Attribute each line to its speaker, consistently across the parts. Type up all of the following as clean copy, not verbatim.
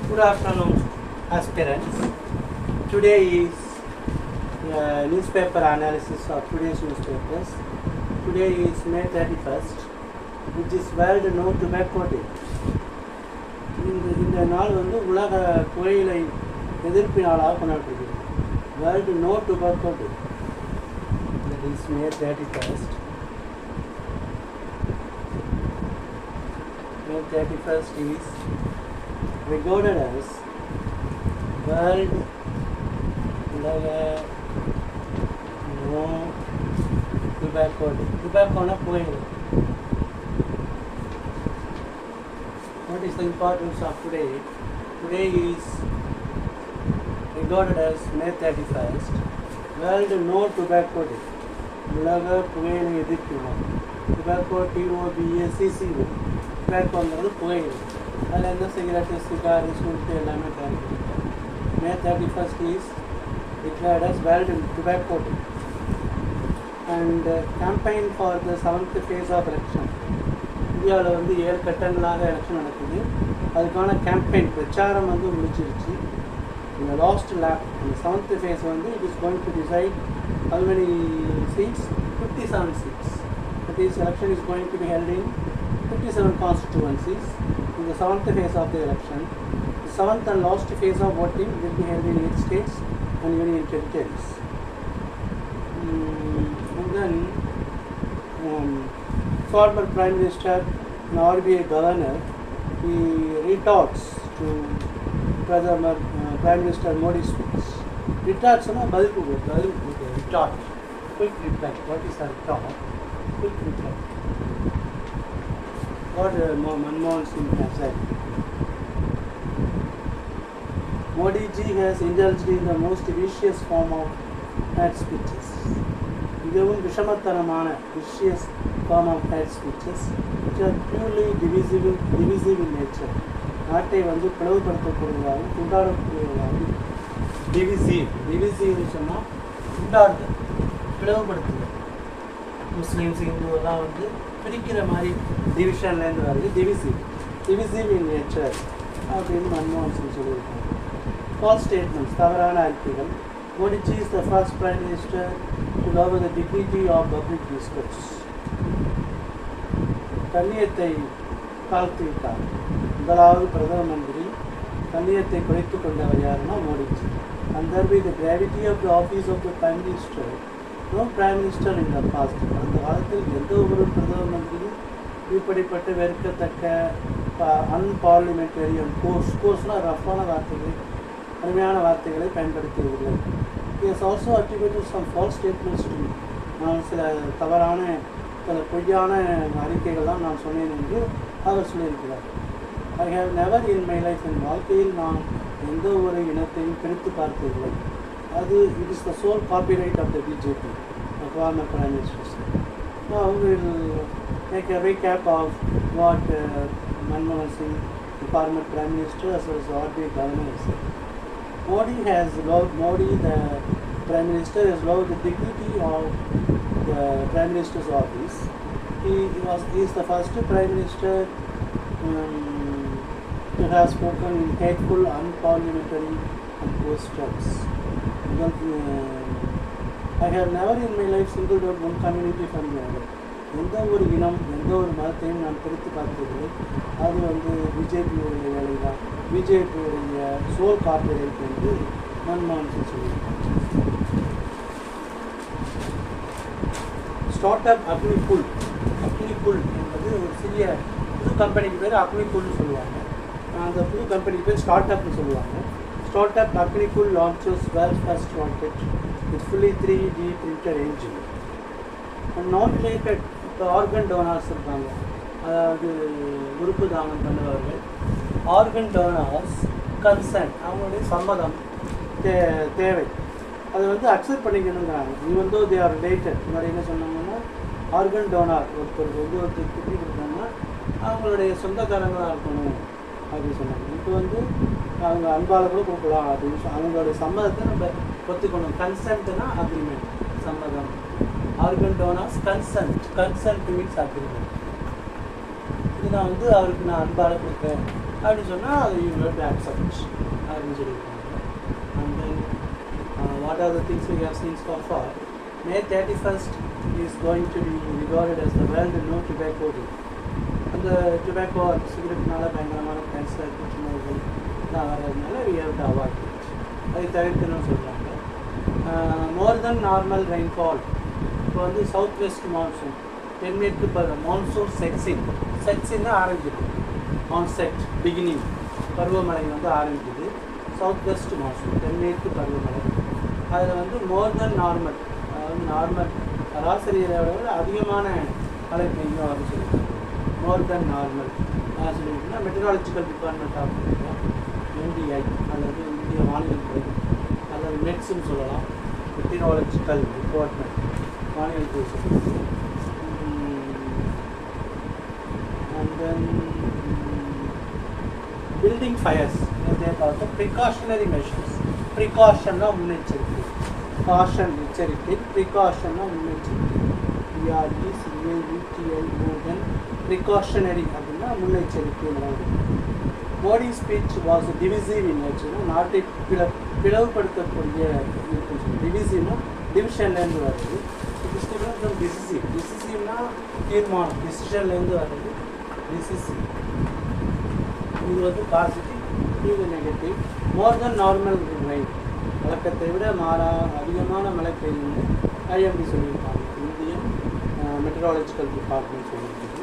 Speaker 1: Good afternoon, aspirants. Today is newspaper analysis of today's newspapers. Today is May 31st, which is World No Tobacco Day. இந்த நாள் வந்து உலக புகையிலை எதிர்ப்பு நாளாக கொண்டாடுகிறது. World No Tobacco Day. That is May 31st. May 31st is regarded as World No Tobacco Day. Tobacco na புகையிலை. What is the importance of today? Today is regarded as May 31st, World No Tobacco Day. உலக புகையிலை எதிர்ப்பு நாள். Tobacco TOBACCO. Tobacco புகையிலை. அதில் எந்த cigarette Sikar sweet எல்லாமே தயாரிக்கிறாங்க. May 31st is declared as World Tobacco Day. And campaign for the 7th phase of election. இந்தியாவில் வந்து 7 கட்டங்களாக எலெக்ஷன் நடக்குது. அதுக்கான கேம்பெயின் பிரச்சாரம் வந்து முடிச்சிருச்சு. இந்த லாஸ்ட் லேப் இந்த 7th phase வந்து it is going to decide how many seats? 57 seats. That is, election is going to be held in 57 constituencies in the 7th phase of the election. The 7th and last phase of voting will be held in 8 states and union territories. And then former Prime Minister and RBI Governor, he retorts to Prime Minister Modi's speech. Retorts na retort. Quick reply. What is a retort? Quick reply. What Manmohan Singh has said. Modi ji has indulged in the most vicious form of hate speeches. மிகவும் விஷமத்தனமான vicious form of hate speeches which are purely divisive in nature. நாட்டை வந்து பிளவுபடுத்தக்கூடியதாகவும் துண்டாடக்கூடியதாகவும் டிவிசிவ்னு சொன்னால் துண்டாடுதல், பிளவுபடுத்துதல். Muslims இந்துவெல்லாம் வந்து பிரிக்கிற மாதிரி டிவிஷன்லேருந்து வருது. Divisive in nature அப்படின்னு மன்மோகன் சிங் சொல்லியிருக்காங்க. ஃபால்ஸ் ஸ்டேட்மெண்ட்ஸ், தவறான அறிக்கைகள். Modi ji is the first Prime Minister to lower the dignity of public discourse. கண்ணியத்தை தாழ்த்திவிட்டார். முதலாவது பிரதம மந்திரி கண்ணியத்தை குறைத்து கொண்டவர் யாருன்னா Modiji. And there be the gravity of the office of the Prime Minister. No Prime Minister in the past. அந்த காலத்தில் எந்த ஒரு பிரதம மந்திரியும் இப்படிப்பட்ட வெறுக்கத்தக்க அன்பார்லிமெண்டரியன் கோர்ஸ்னால் ரஃப்பான வார்த்தைகள், அருமையான வார்த்தைகளை பயன்படுத்தியவில்லை. He has also attributed some false statements to me. நான் சில தவறான சில பொய்யான அறிக்கைகள்லாம் நான் சொன்னேன் என்று அவர் சொல்லியிருக்கிறார். I have never in my life, என் வாழ்க்கையில் நான் எந்த ஒரு இனத்தையும் பிரித்து பார்த்ததில்லை. அது it is the sole copyright of the BJP, the former Prime Minister. Now we will make a recap of what Manmohan Singh, the former Prime Minister, as well as the RBI Governor, said. Modi, the Prime Minister, has lowered the dignity of the Prime Minister's office. He is the first Prime Minister to have spoken in hateful, unparliamentary and coarse terms. I have never in my life singled out one community from the other. எந்த ஒரு இனம், எந்த ஒரு மதத்தையும் நான் பிரித்து பார்த்ததில்லை. அது வந்து பிஜேபியுடைய வேலை தான், பிஜேபியுடைய சோல் காப்பிரைட் என்று மன்மோகன் சிங் சொல்லியிருக்காங்க. ஸ்டார்ட் அப் அக்னிகுல் என்பது ஒரு சிறிய புது கம்பெனிக்கு பேர் அக்னிகுல்னு சொல்லுவாங்க. அந்த புது கம்பெனிக்கு பேர் ஸ்டார்ட் அப்னு சொல்லுவாங்க. Start up Agnikul launches world first rocket with fully 3D printed engine. And not related, இப்போ ஆர்கன் டோனார்ஸ் இருக்காங்க, அதாவது உறுப்பு தானம் பண்ணுவார்கள். ஆர்கன் டோனார்ஸ் கன்சென்ட், அவங்களுடைய சம்மதம் தேவை, அதை வந்து accept பண்ணிக்கணுங்கிறாங்க. Even though they are related. முன்னாடி என்ன சொன்னாங்கன்னா, ஆர்கன் டோனார் ஒருத்தருக்கு வந்து ஒருத்தர் குட்டி கொடுத்தாங்கன்னா அவங்களுடைய சொந்தக்காரங்களாக இருக்கணும் அப்படின்னு சொன்னாங்க. இப்போ வந்து அவங்க அன்பால் கூட கொடுக்கலாம் அப்படின்னு அவங்களுடைய சம்மதத்தை நம்ம ஒத்துக்கணும். கன்சென்ட்னா அக்ரிமெண்ட், சம்மதம். Organ donors consent means agreement. இது நான் வந்து அவருக்கு நான் அன்பால் கொடுப்பேன் அப்படின்னு சொன்னால் அது யூ ஹேவ் டு அக்செப்ட் அப்படின்னு சொல்லியிருக்காங்க. And then what are the things we have seen so far. May 31st is going to be regarded as the World No Tobacco Day. அந்த டொபாக்கோ சிகரெட்னால பயங்கரமான கேன்சர் புற்றுநோய்கள் தான் வர்றதுனால we have to avoid it. அதை தவிர்க்கணும்னு சொல்கிறாங்க. More then normal rainfall. இப்போ வந்து சவுத் வெஸ்ட் மான்சூன் தென்மேற்கு மான்சூன் செட்ஸின்னு ஆரம்பிக்குது. ஆன்செட் பிகினிங் பருவமழை வந்து ஆரம்பிக்குது. சவுத் வெஸ்ட் மான்சூன் தென்மேற்கு பருவமழை. அதில் வந்து மோர் தென் நார்மல், அதாவது நார்மல் சராசரியை விட அதிகமான மழை பெய்யும் அப்படின்னு சொல்லியிருக்காங்க. மோர் தென் நார்மல் சொல்லியிருக்குன்னா meteorological department of India, NDI அல்லது இந்திய வானிலை துறை அல்லது மெட்ஸ்ன்னு சொல்லலாம். மெட்ரலாஜிக்கல் டிபார்ட்மெண்ட் வானிலை துறை சொல்லியிருக்கு. அண்ட் தென் பில்டிங் ஃபயர்ஸ் இதே பார்த்தா ப்ரிகாஷனரி மெஷர்ஸ். ப்ரிகாஷன்னா முன்னெச்சரிக்கை, காஷன் எச்சரிக்கை, ப்ரிகாஷன்னா முன்னெச்சரிக்கை. PRECAUTI மோர் தென் ப்ரிகாஷனரி அப்படின்னா முன்னெச்சரிக்கை. மோடி ஸ்பீச் வாஸ் டிவிசிவ் இன் நேச்சர்னா நாட்டை பிளவுபடுத்தக்கூடிய இருக்குன்னு. டிவிசிவ்னா டிவிஷன்லேருந்து வருது. டிசிசிவ்னா தீர்மானம், டிசிஷன்லேருந்து வருது டிசிசிவ். இது வந்து பாசிட்டிவ், இது negative. More then normal rain, வழக்கத்தை விட அதிகமான மழை பெய்யும்னு ஐஎம்டி சொல்லியிருக்காங்க. இந்தியன் மெட்ரலாஜிக்கல் டிபார்ட்மெண்ட் சொல்லியிருக்குது.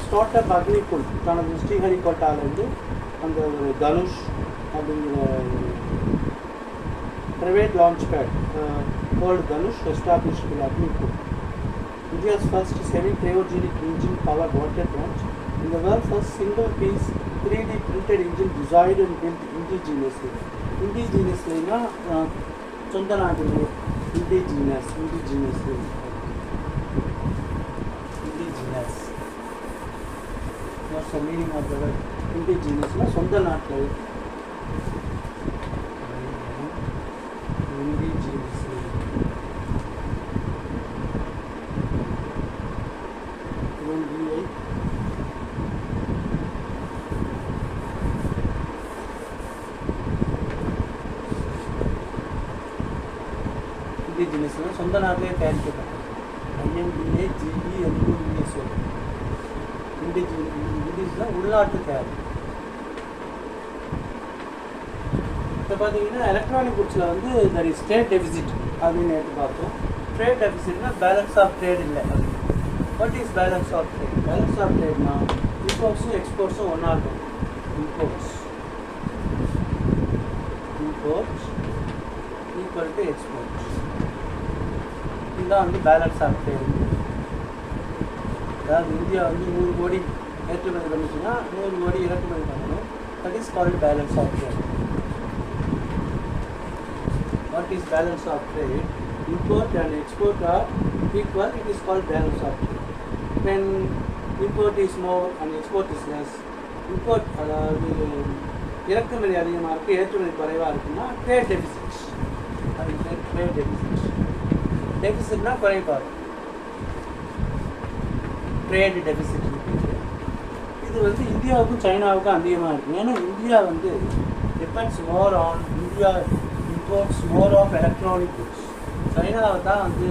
Speaker 1: ஸ்டார்ட் அப் அக்னிகுல் தனது ஸ்ரீஹரிகோட்டாலேருந்து அந்த ஒரு தனுஷ் அப்படிங்கிற private launch pad called Dhanush established with Agnikul. India's first semi-cryogenic engine powered rocket launch in the world's first single-piece 3D printed engine designed and built indigenously. Indigenously-na சொந்த நாட்டிலே indigenous. What's the meaning of the word indigenous? Na சொந்த நாட்டிலே indigenously. இண்டிஜினஸ்னால் சொந்த நாட்டிலே தயாரிக்கப்பட்டது. INDAGENUS. இண்டிஜினஸ்னால் உள்நாட்டு தயாரிப்பு. இப்போ பார்த்தீங்கன்னா எலக்ட்ரானிக் குட்ஸில் வந்து தட் இஸ் ட்ரேட் டெபிசிட் அப்படின்னு எடுத்து பார்த்தோம். ட்ரேட் டெபிசிட்னா பேலன்ஸ் ஆஃப் ட்ரேட் இல்லை. What is balance of trade? Balance of ட்ரேட்னா இம்போர்ட்ஸும் எக்ஸ்போர்ட்ஸும் ஒன்றா இருக்கும். Imports equal to exports. இதுதான் வந்து பேலன்ஸ் ஆஃப் ட்ரேட். அதாவது இந்தியா வந்து 100 கோடி ஏற்றுமதி பண்ணிச்சுன்னா 100 கோடி இறக்குமதி பண்ணணும். That is called balance of trade. What is balance of trade? Import and export are equal, it is called balance of trade. When import is more and export is less, import அதாவது இறக்குமதி அதிகமாக இருக்குது, ஏற்றுமதி குறைவாக இருக்குன்னா trade deficit. அது trade deficit. டெபிசிட்னா குறைபாடு, trade deficit. இது வந்து இந்தியாவுக்கும் சைனாவுக்கும் அதிகமாக இருக்குது. ஏன்னா இந்தியா வந்து depends more on, India imports more of electronic goods. சைனாவை தான் வந்து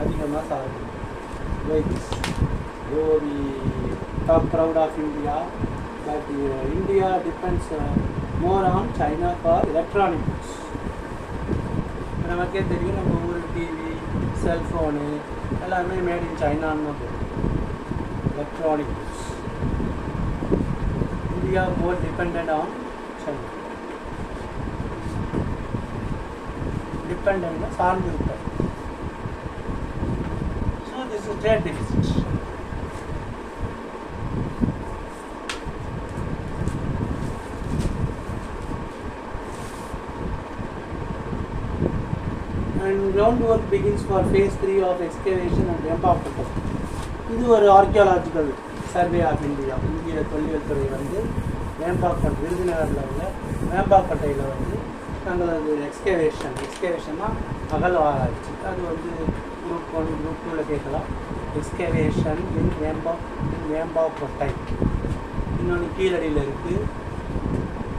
Speaker 1: அதிகமாக சாப்பிடுது. we talk proud of India, but India depends more on China for electronic goods. நமக்கே தெரியும், நம்ம ஊர் டிவி, செல்ஃபோனு எல்லாமே மேட் இன் சைனான்னு போகும். Electronic goods. India more dependent on China. Dependent சார்ந்து இருக்காது. So this is trade deficit. And groundwork begins for phase 3 of excavation and Vempakkottai. இது ஒரு ஆர்கியாலஜிக்கல் சர்வே ஆஃப் இந்தியா. இந்திய தொல்லியல் துறை வந்து வேம்பாக்கோட்டை, விருதுநகரில் உள்ள வேம்பாக்கோட்டையில் வந்து தங்களது எக்ஸ்கவேஷன்னா அகல் ஆராய்ச்சி. அது வந்து குரூப் 1 குரூப் 2ல கேட்கலாம். எக்ஸ்கவேஷன் இன் வேம்பாக்கோட்டை இன்னொன்று கீழடியில் இருக்குது.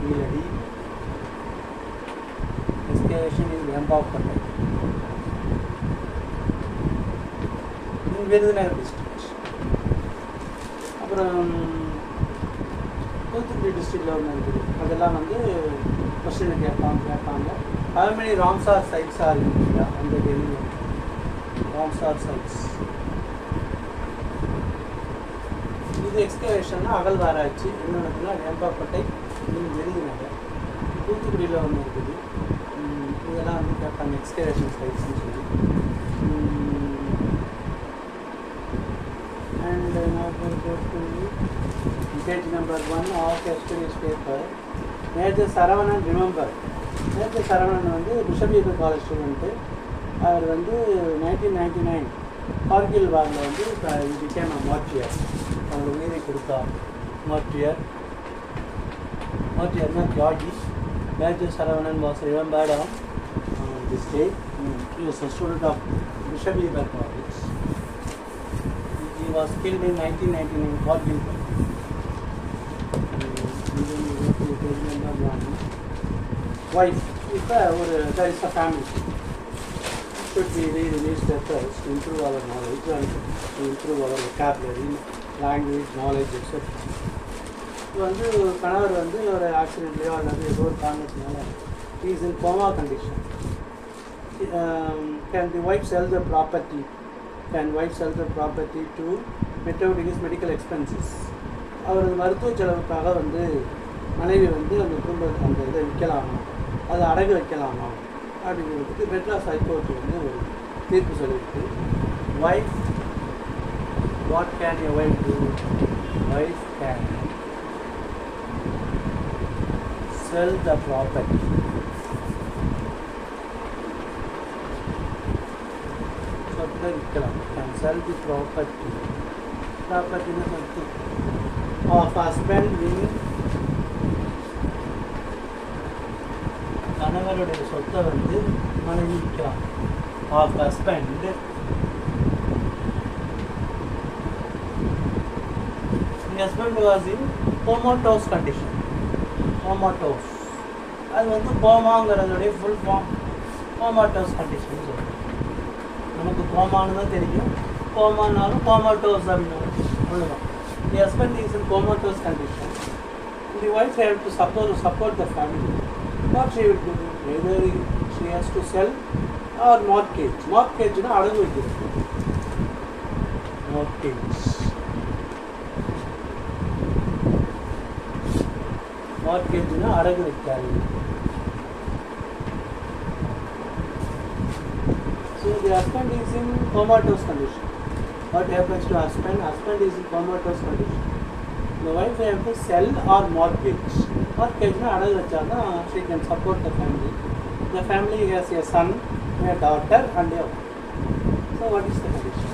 Speaker 1: கீழடி எக்ஸ்கவேஷன் இன் வேம்பாப்பட்டை இன் விருதுநகர் டிஸ்ட்ரிக்ட். அப்புறம் தூத்துக்குடி டிஸ்ட்ரிக்டில் ஒன்று இருக்குது. அதெல்லாம் வந்து கொஸ்டினை கேட்பாங்க. how many Ramsar sites are in India? அந்த கேள்வி Ramsar sites. இது எக்ஸ்கவேஷன்னா அகழ்வாராய்ச்சி. இன்னொன்றுனா வேம்பாப்பட்டை விருதுநகர். தூத்துக்குடியில் ஒன்று இருக்குது. இதெல்லாம் வந்து கேட்பாங்க எக்ஸ்கவேஷன் சைட்ஸ்ன்னு சொல்லி. And page number 1 of studies paper. Major Saravanan remember. Major Saravanan வந்து பிஷப் காலேஜ் ஸ்டூடெண்ட்டு. அவர் வந்து 1999 கார்கில் வாரில் வந்து பிகேம் மார்டியர். அவங்க உயிரை கொடுத்தார். மார்டியர்னா தியாகி. Major Saravanan was remembered on this day. He was a student of Bishop College. He was killed in 1999 Kargil. Wife. There is a family. Should we read newspapers to improve our knowledge and to improve our vocabulary, language, knowledge, etc. இப்போ வந்து கணவர் வந்து ஒரு ஆக்சிடென்ட்லையோ அல்லது ஏதோ ஒரு காரணத்தினால is in coma condition. Can the wife sell the property? Can wife sell the property to meet out his medical expenses? அவரது மருத்துவ செலவுக்காக வந்து மனைவி வந்து அந்த குடும்ப அந்த இதை விற்கலாமா, அதை அடகு வைக்கலாமா அப்படிங்கிறதுக்கு மெட்ராஸ் ஹைகோர்ட் வந்து ஒரு தீர்ப்பு சொல்லியிருக்கு. Wife, what can a wife do? Wife can sell the property. So can sell the property. Property is something of husband in கணவருடைய சொத்தை வந்து மனைவி விற்கலாம். Of husband husband was in comatose condition. Comatose அது வந்து கோமாங்கிறதுடைய ஃபுல் ஃபார்ம் கோமாட்டோஸ் கண்டிஷன் சொல்லுவோம். நமக்கு கோமானு தான் தெரியும். கோமானாலும் கோமாட்டோஸ் அப்படின்னு அவ்வளோதான். The husband is in comatose condition. The wife have to support the family. What she will do? Either she has to sell or mortgage. Mortgageனா அடகு வைக்கிறது. மார்க்கெட்னா அடகு வைக்காது. So the husband is in comatose condition. What happens to husband? Husband is in comatose condition. The wife have to sell or mortgage. Mortgageனா அடகு வச்சாதான் she can support the family. The family has a son, a daughter and a wife. So what is the condition?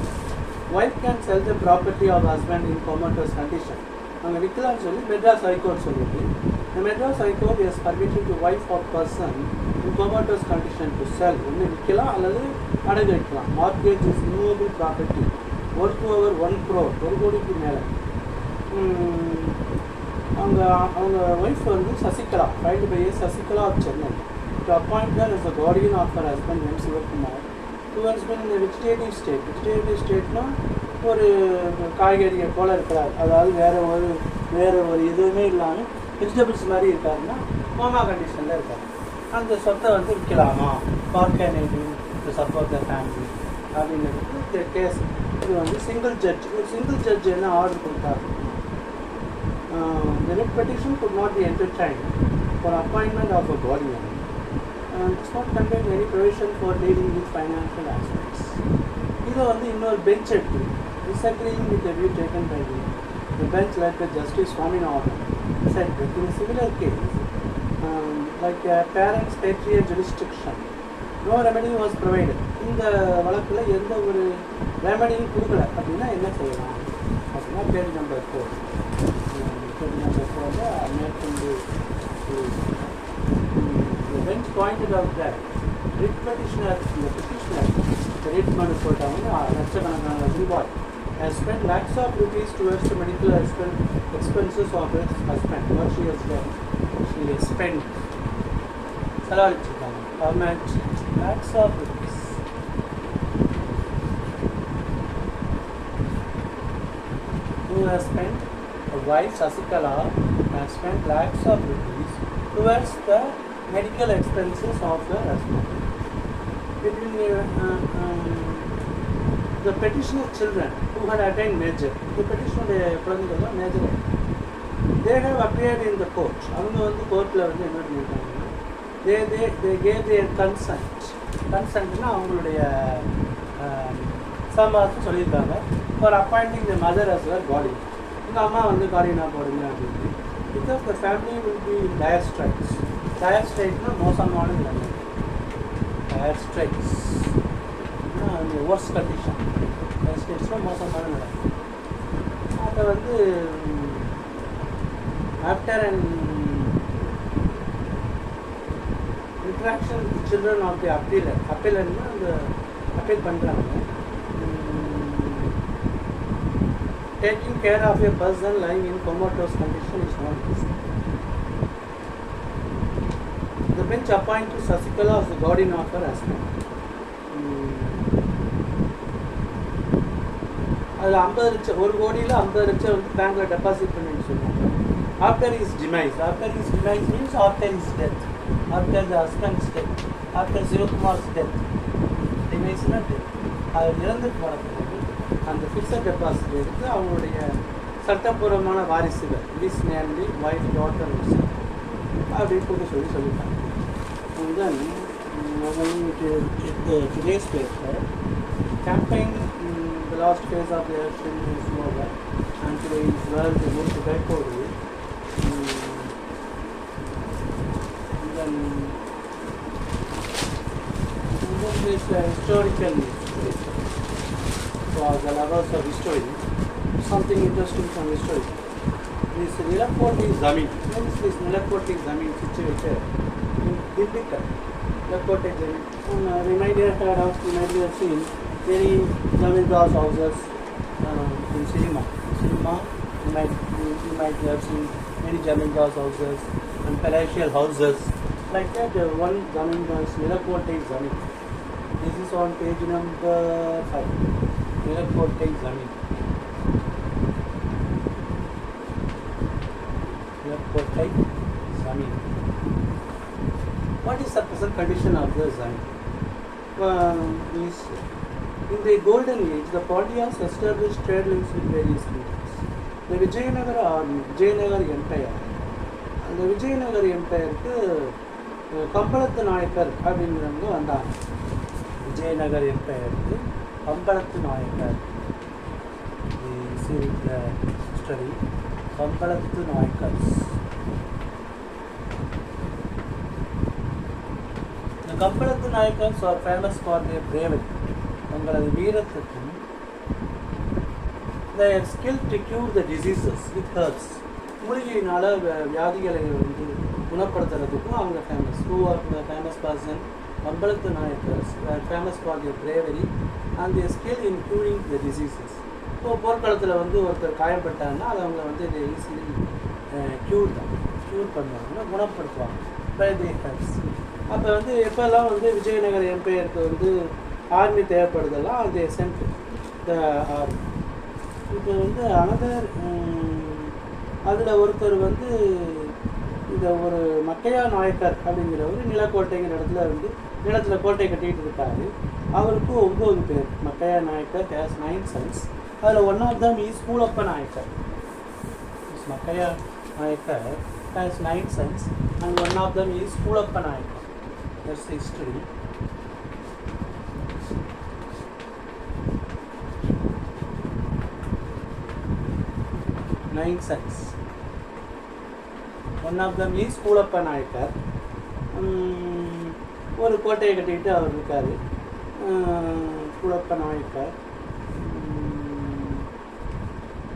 Speaker 1: Wife can sell the property of husband in comatose condition. அவங்க விற்கலாம்னு சொல்லி Madras high court சொல்லிட்டு the Madras High Court has permitted the wife or person in comatose condition to sell. ஒன்று விற்கலாம் அல்லது அடகு வைக்கலாம். Mortgage is movable property worth over 1 crore, 1 கோடிக்கு மேலே. அவங்க ஒய்ஃப் வந்து Sasikala, filed by Sasikala of Chennai, to appoint her as the guardian of her husband M. Sivakumar, who has been in a vegetative state. Vegetative stateனா ஒரு காய்கறியை போல் இருக்கிறார். அதாவது வேறு ஒரு இதுவுமே இல்லாமல் வெஜிடபிள்ஸ் மாதிரி இருக்காருன்னா கோமா கண்டிஷனில் இருக்கார். அந்த சொத்தை வந்து விற்கலாமா, what can I do to support the family அப்படிங்கிறது கேஸ். இது வந்து சிங்கிள் ஜட்ஜ் என்ன ஆர்டர் கொடுத்தாரு? The writ petition could not be entertained for appointment of a guardian and does not contain any provision for dealing with financial aspects. இதை வந்து இன்னொரு bench எடுத்து disagreeing with the view taken by the bench led by Justice Swaminathan said that in a similar case, like a parent's patriarch jurisdiction, no remedy was provided. இந்த வழக்கில் எந்த ஒரு ரெமடியும் கொடுக்கல அப்படின்னா என்ன செய்யலாம் அப்படின்னா பேஜ் நம்பர் 4 மேற்கொண்டு the bench pointed out that writ petitioner, the petitioner writ மனு போட்டாங்கன்னா லட்சக்கணக்கான ரூபாய் has spent lakhs of rupees towards the medical expenses of his husband. What she has done? She has spent. How much? Lakhs of rupees. Who has spent? The wife Sasikala has spent lakhs of rupees towards the medical expenses of her husband. Between the petitioner's children who had attained major, the petitioner major, they have appeared in the court. They gave their consent. Consent some also சொல்லியிருக்காங்க for appointing the mother as well guardian. இந்த அம்மா guardian போடுங்க அப்படின்னு. Because the family will be in dire straits. Dire straits மோசமான நிலைமை. Dire straits. worst condition. Dire straits மோசமான நிலைமை. அதை after an interaction with the children of the appellant the appeal பண்ணுறாங்க. Taking care of a person lying in comatose condition is not easy. The bench appointed Sasikala as the guardian of her husband. அது 50 லட்சம் ஒரு கோடியில் 50 லட்சம் பேங்க்கில் deposit பண்ணிட்டு சொன்னாங்க. After his demise means after his death, after the husband's death, after Sivakumar's death. Demise is death. அது இறந்துட்டு போன பிறகு அந்த ஃபிக்ஸட் டெபாசிட் எடுத்து அவங்களுடைய சட்டப்பூர்வமான வாரிசுகள் திஸ் நேம்லி வைஃப் டாட்டர் அப்படி கொடுக்க சொல்லிட்டாங்க. And then today's paper campaign the last phase of the election is over and today is well to go to backward. Then this historical for the lovers of history, something interesting from history. This Nilakoti Zamin. What is this Nilakoti Zamin situated in Dindigul? Nilakoti Zamin. Reminder of you might have seen many Zamindars houses in cinema. You might have seen many Zamindars houses and palatial houses. Like that, one Zamindar is Nilakoti Zamin. This is on page number 5. Nilakoti Zamin. Nilakoti Zamin. What is the present condition of the Zamin? In the golden age, the Pandyas established trade links with various kingdoms. The Vijayanagar Empire. The Vijayanagar Empire Kampalathu Nayakar அப்படிங்கிறவங்க வந்தாங்க. Vijayanagar Empire Kampalathu Nayakar. We see the study Kampalathu Nayakars. The Kampalathu Nayakars are famous for their bravery. அவங்களது வீரத்துக்கும் their skill to cure the diseases with herbs. மூலிகையினால் வியாதிகளை குணப்படுத்துறதுக்கும் அவங்க famous. Who are the famous person? Kampalathu Nayakars were famous for their bravery and their skill in curing the diseases. So போர்க்களத்தில் ஒருத்தர் காயப்பட்டாங்கன்னா அதை அவங்க இதை easily cure பண்ணுவாங்க, குணப்படுத்துவாங்க by the herbs. அப்போ எப்போல்லாம் விஜயநகர எம்பையருக்கு ஆர்மி தேவைப்படுதெல்லாம் அது சென்ட் த ஆர்மி. இப்போ அனதர் அதில் ஒருத்தர் இந்த ஒரு மக்கையா நாயக்கர் அப்படிங்கிறவர் நிலக்கோட்டைங்கிற நிலத்தில் கோட்டை கட்டிகிட்டு இருக்காரு. அவருக்கு 9 பேர். Makkaiya Nayakkar has 9 sons. அதில் one of them is Koolappa Nayakkar. Makkaiya Nayakkar has 9 sons and one of them is Koolappa Nayakkar. That's the history. Nine sons. One of them is Koolappa Nayakkar. ஒரு கோட்டையை கட்டிக்கிட்டு அவர் இருக்கார். Koolappa Nayakkar.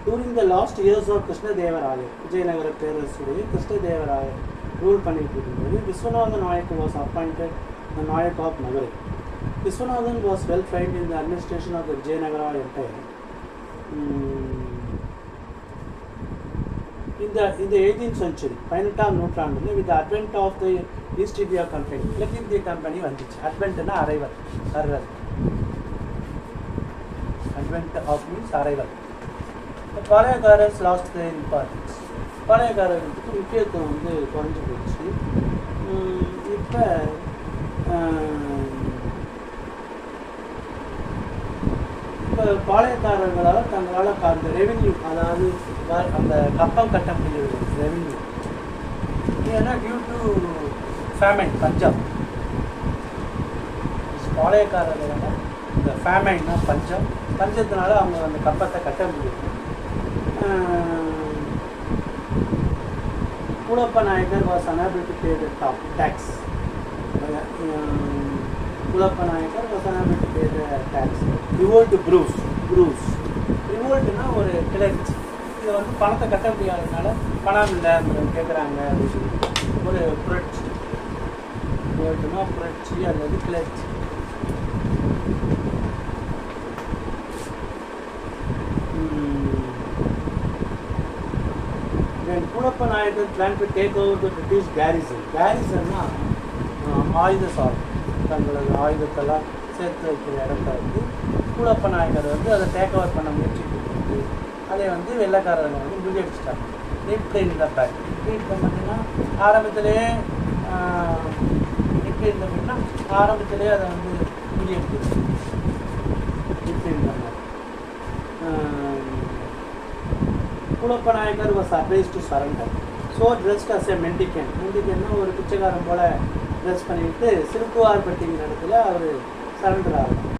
Speaker 1: During the last years of Krishnadevarayan, Vijayanagara பேரரசுடைய கிருஷ்ணதேவராயர் ரூல் பண்ணிட்டு இருக்கும்போது Viswanathan Naik was appointed the Nayak of Nagari. Viswanathan was well trained in the administration of the Vijayanagara Empire. இந்த 18th century 18ஆம் நூற்றாண்டில் with advent of the East India Company, கிழக்கிந்திய company வந்துச்சு. அட்வென்ட்னா arrival, வர்றது. Advent of means arrival. Palayakkarars lost their importance. பாளையக்காரர்களுக்கு முக்கியத்துவம் வந்து குறைஞ்சி போச்சு. இப்போ பாளையக்காரர்களால் தங்களால் அந்த ரெவென்யூ, அதாவது அந்த கப்பம் கட்ட முடியாது ரெவென்யூ. ஏன்னா டியூ டு ஃபேமைன், பஞ்சம். பாளையக்காரர்களால் இந்த ஃபேமைன்னா பஞ்சம், பஞ்சத்தினால அவங்க அந்த கப்பத்தை கட்ட முடியும். Koodappa Nayakkar was unable to pay the tax. Koodappa Nayakkar was unable to pay the tax. Revolt Bruce. ரிவோல்ட்னா ஒரு கிளர்ச்சி. இதை வந்து பணத்தை கட்ட முடியாததுனால பணம் இல்லை கேட்குறாங்க அப்படின்னு சொல்லி ஒரு புரட்சி. ரிவோல்ட்னா புரட்சி அல்லது கிளர்ச்சி. Koodappa Nayakkar plan to take over the British garrison. கேரிசன்னா ஆயுத சாலை, தங்களது ஆயுதத்தெல்லாம் சேர்த்து வைக்கிற இடத்த வந்து கூடப்ப நாயக்கர் வந்து அதை டேக் ஓவர் பண்ண முயற்சிட்டு அதை வந்து வெள்ளைக்காரர்கள் வந்து முறியடிச்சிட்டாங்க. எப்படி இந்த பேக் எப்படி இருக்க பார்த்தீங்கன்னா ஆரம்பத்திலேயே எப்படி இருந்த அப்படின்னா ஆரம்பத்திலேயே அதை வந்து முறியடிக்கிறது. எப்படி இருந்தாங்க Koodappa Nayakkar was advised to surrender. So dressed as a mendicant. மெண்டிகன்னா ஒரு பிச்சைக்காரன் போல் ட்ரெஸ் பண்ணிவிட்டு சிறுக்குவார்பட்டிங்கிற இடத்துல அவர் சரண்டர் ஆகும்.